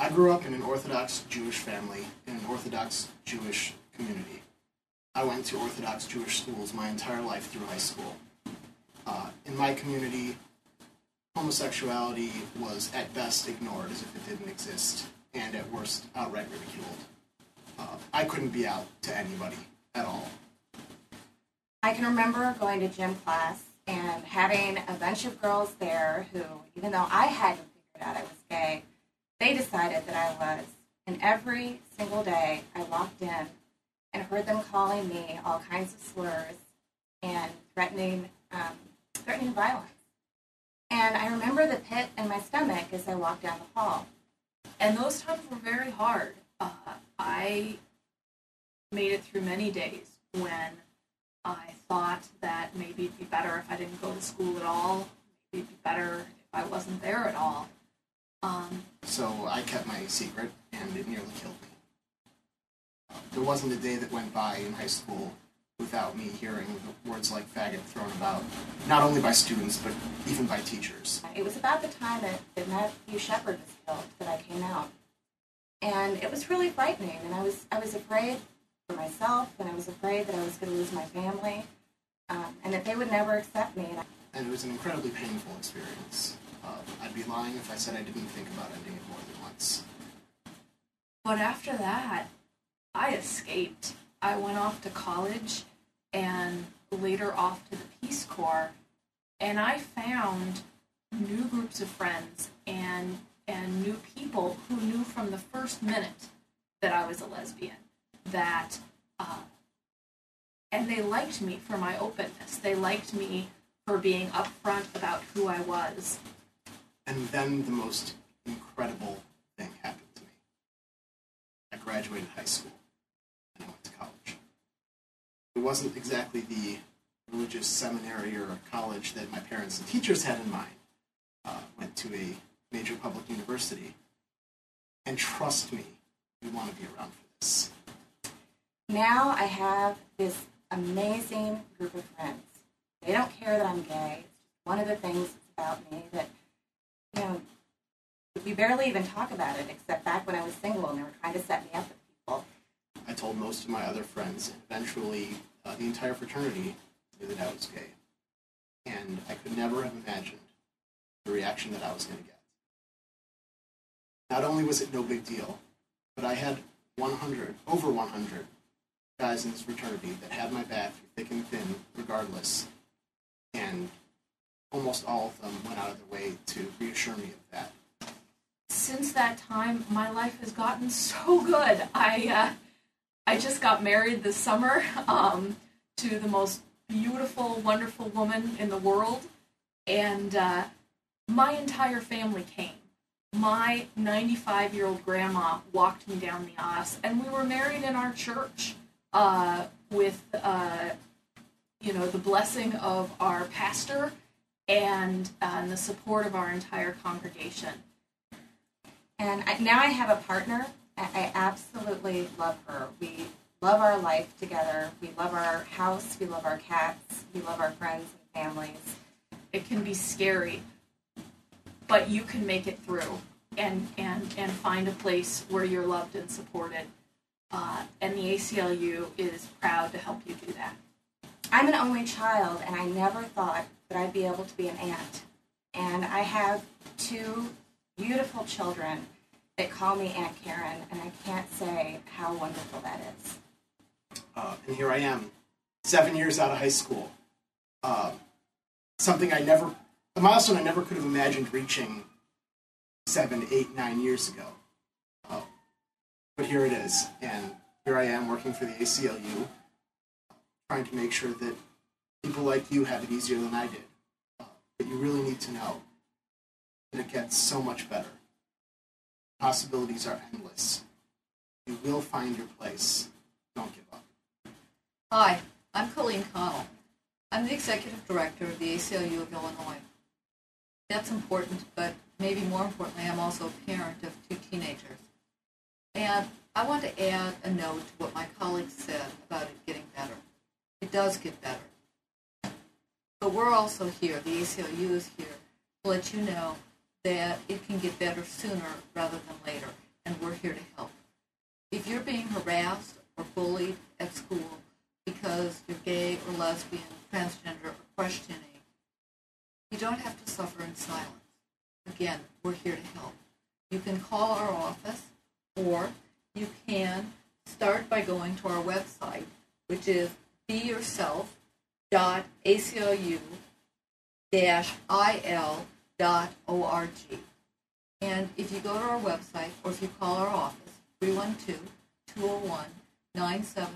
I grew up in an Orthodox Jewish family in an Orthodox Jewish community. I went to Orthodox Jewish schools my entire life through high school. In my community, homosexuality was at best ignored as if it didn't exist, and at worst outright ridiculed. I couldn't be out to anybody at all. I can remember going to gym class and having a bunch of girls there who, even though I hadn't figured out I was gay, they decided that I was. And every single day I walked in and heard them calling me all kinds of slurs and threatening violence. And I remember the pit in my stomach as I walked down the hall. And those times were very hard. I made it through many days when I thought that maybe it'd be better if I didn't go to school at all. Maybe it'd be better if I wasn't there at all. So I kept my secret, and it nearly killed me. There wasn't a day that went by in high school without me hearing the words like faggot thrown about, not only by students, but even by teachers. It was about the time that Matthew Shepard was killed that I came out. And it was really frightening, and I was afraid for myself, and I was afraid that I was going to lose my family, and that they would never accept me. And it was an incredibly painful experience. I'd be lying if I said I didn't think about ending it more than once. But after that, I escaped. I went off to college and later off to the Peace Corps, and I found new groups of friends and new people who knew from the first minute that I was a lesbian, and they liked me for my openness. They liked me for being upfront about who I was. And then the most incredible thing happened to me. I graduated high school, and I went to college. It wasn't exactly the religious seminary or college that my parents and teachers had in mind. Went to a major public university. And trust me, we want to be around for this. Now I have this amazing group of friends. They don't care that I'm gay. It's one of the things about me that, we barely even talk about it, except back when I was single and they were trying to set me up with people. I told most of my other friends, and eventually the entire fraternity knew that I was gay. And I could never have imagined the reaction that I was going to get. Not only was it no big deal, but I had over 100 guys in this fraternity that had my back through thick and thin, regardless. And almost all of them went out of their way to reassure me of that. Since that time, my life has gotten so good. I just got married this summer to the most beautiful, wonderful woman in the world, and my entire family came. My 95-year-old grandma walked me down the aisle, and we were married in our church with the blessing of our pastor and the support of our entire congregation. And now I have a partner. I absolutely love her. We love our life together. We love our house. We love our cats. We love our friends and families. It can be scary, but you can make it through and find a place where you're loved and supported. And the ACLU is proud to help you do that. I'm an only child, and I never thought that I'd be able to be an aunt. And I have 2 beautiful children that call me Aunt Karen, and I can't say how wonderful that is. And here I am, 7 years out of high school. A milestone I never could have imagined reaching 7, 8, 9 years ago. But here it is, and here I am working for the ACLU, trying to make sure that people like you have it easier than I did. But you really need to know that it gets so much better. Possibilities are endless. You will find your place. Don't give up. Hi, I'm Colleen Connell. I'm the Executive Director of the ACLU of Illinois. That's important, but maybe more importantly, I'm also a parent of 2 teenagers. And I want to add a note to what my colleagues said about it getting better. It does get better. But we're also here, the ACLU is here, to let you know that it can get better sooner rather than later. and we're here to help. If you're being harassed or bullied at school because you're gay or lesbian, transgender, or questioning, you don't have to suffer in silence. Again, we're here to help. You can call our office, or you can start by going to our website, which is beyourself.aclu-il.org. And if you go to our website, or if you call our office, 312-201-9700,